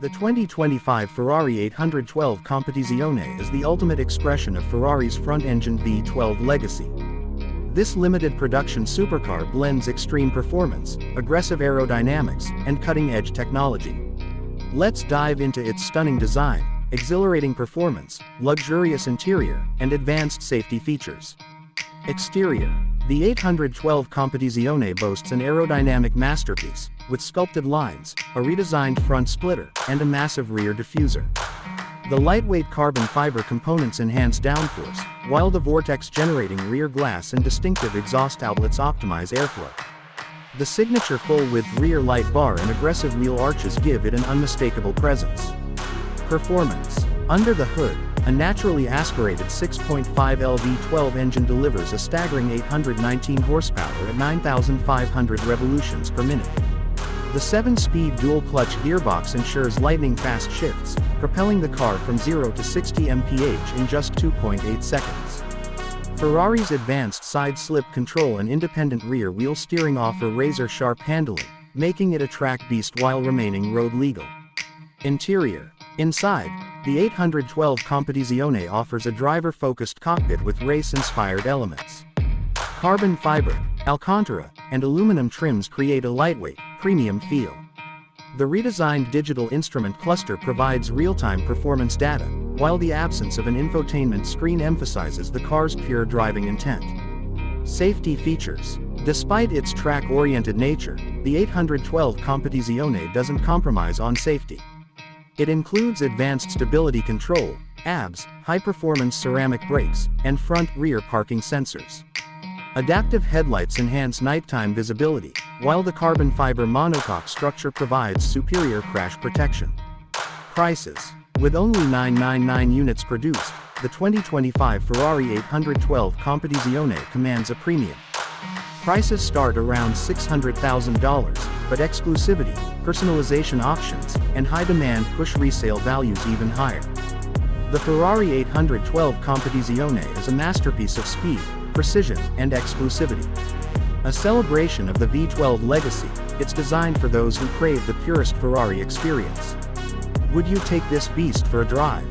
The 2025 Ferrari 812 Competizione is the ultimate expression of Ferrari's front-engine V12 legacy. This limited production supercar blends extreme performance, aggressive aerodynamics, and cutting-edge technology. Let's dive into its stunning design, exhilarating performance, luxurious interior, and advanced safety features. Exterior. The 812 Competizione boasts an aerodynamic masterpiece, with sculpted lines, a redesigned front splitter, and a massive rear diffuser. The lightweight carbon fiber components enhance downforce, while the vortex-generating rear glass and distinctive exhaust outlets optimize airflow. The signature full-width rear light bar and aggressive wheel arches give it an unmistakable presence. Performance. Under the hood, a naturally aspirated 6.5 V12 engine delivers a staggering 819 horsepower at 9,500 revolutions per minute. The 7-speed dual-clutch gearbox ensures lightning-fast shifts, propelling the car from 0 to 60 mph in just 2.8 seconds. Ferrari's advanced side-slip control and independent rear wheel steering offer razor-sharp handling, making it a track beast while remaining road-legal. Interior. Inside, the 812 Competizione offers a driver-focused cockpit with race-inspired elements. Carbon fiber, Alcantara, and aluminum trims create a lightweight, premium feel. The redesigned digital instrument cluster provides real-time performance data, while the absence of an infotainment screen emphasizes the car's pure driving intent. Safety features. Despite its track-oriented nature, the 812 Competizione doesn't compromise on safety. It includes advanced stability control, ABS, high-performance ceramic brakes, and front-rear parking sensors. Adaptive headlights enhance nighttime visibility, while the carbon fiber monocoque structure provides superior crash protection. Prices. With only 999 units produced, the 2025 Ferrari 812 Competizione commands a premium. Prices start around $600,000, but exclusivity, personalization options, and high-demand push resale values even higher. The Ferrari 812 Competizione is a masterpiece of speed, precision, and exclusivity. A celebration of the V12 legacy, it's designed for those who crave the purest Ferrari experience. Would you take this beast for a drive?